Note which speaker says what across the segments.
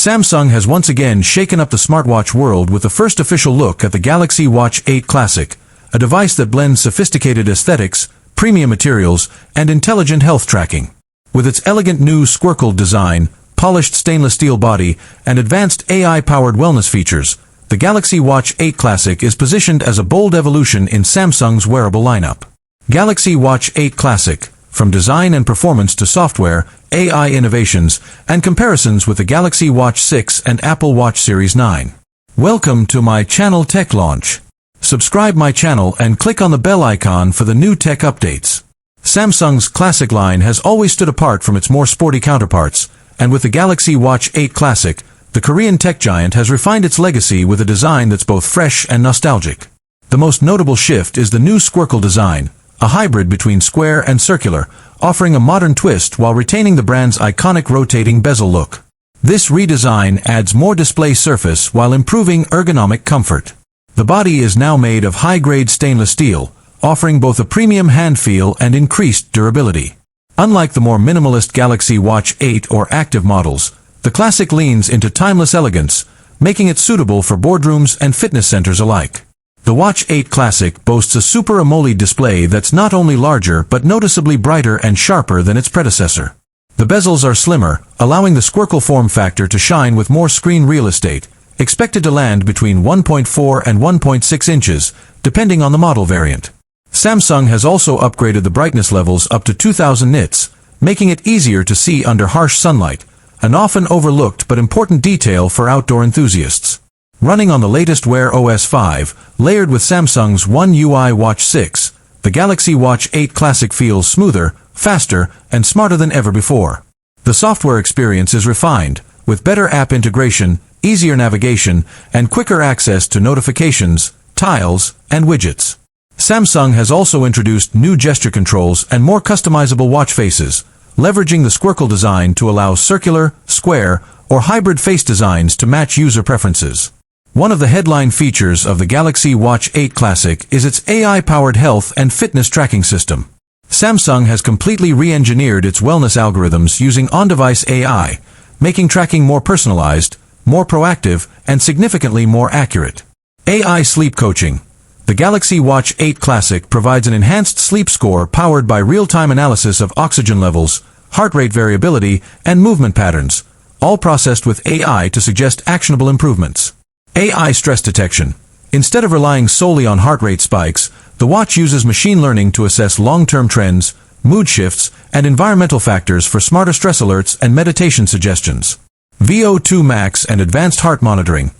Speaker 1: Samsung has once again shaken up the smartwatch world with the first official look at the Galaxy Watch 8 Classic, a device that blends sophisticated aesthetics, premium materials, and intelligent health tracking. With its elegant new squircled design, polished stainless steel body, and advanced AI-powered wellness features, the Galaxy Watch 8 Classic is positioned as a bold evolution in Samsung's wearable lineup. Galaxy Watch 8 Classic, from design and performance to software, AI innovations, and comparisons with the Galaxy Watch 6 and Apple Watch Series 9. Welcome to my channel Tech Launch. Subscribe my channel and click on the bell icon for the new tech updates. Samsung's Classic line has always stood apart from its more sporty counterparts, and with the Galaxy Watch 8 Classic, the Korean tech giant has refined its legacy with a design that's both fresh and nostalgic. The most notable shift is the new squircle design, a hybrid between square and circular, offering a modern twist while retaining the brand's iconic rotating bezel look. This redesign adds more display surface while improving ergonomic comfort. The body is now made of high-grade stainless steel, offering both a premium hand feel and increased durability. Unlike the more minimalist Galaxy Watch 8 or Active models, the Classic leans into timeless elegance, making it suitable for boardrooms and fitness centers alike. The Watch 8 Classic boasts a Super AMOLED display that's not only larger but noticeably brighter and sharper than its predecessor. The bezels are slimmer, allowing the squircle form factor to shine with more screen real estate, expected to land between 1.4 and 1.6 inches, depending on the model variant. Samsung has also upgraded the brightness levels up to 2000 nits, making it easier to see under harsh sunlight, an often overlooked but important detail for outdoor enthusiasts. Running on the latest Wear OS 5, layered with Samsung's One UI Watch 6, the Galaxy Watch 8 Classic feels smoother, faster, and smarter than ever before. The software experience is refined, with better app integration, easier navigation, and quicker access to notifications, tiles, and widgets. Samsung has also introduced new gesture controls and more customizable watch faces, leveraging the squircle design to allow circular, square, or hybrid face designs to match user preferences. One of the headline features of the Galaxy Watch 8 Classic is its AI-powered health and fitness tracking system. Samsung has completely re-engineered its wellness algorithms using on-device AI, making tracking more personalized, more proactive, and significantly more accurate. AI Sleep Coaching. The Galaxy Watch 8 Classic provides an enhanced sleep score powered by real-time analysis of oxygen levels, heart rate variability, and movement patterns, all processed with AI to suggest actionable improvements. AI Stress Detection. Instead of relying solely on heart rate spikes, the watch uses machine learning to assess long-term trends, mood shifts, and environmental factors for smarter stress alerts and meditation suggestions. VO2 Max and Advanced Heart Monitoring.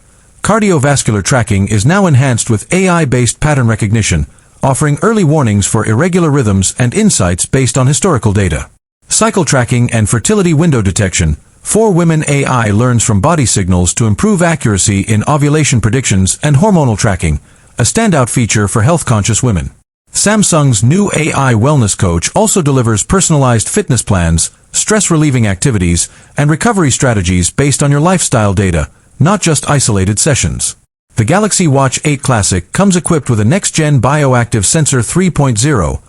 Speaker 1: Cardiovascular tracking is now enhanced with AI-based pattern recognition, offering early warnings for irregular rhythms and insights based on historical data. Cycle tracking and fertility window detection. 4Women AI learns from body signals to improve accuracy in ovulation predictions and hormonal tracking, a standout feature for health-conscious women. Samsung's new AI Wellness Coach also delivers personalized fitness plans, stress-relieving activities, and recovery strategies based on your lifestyle data, not just isolated sessions. The Galaxy Watch 8 Classic comes equipped with a next-gen Bioactive Sensor 3.0,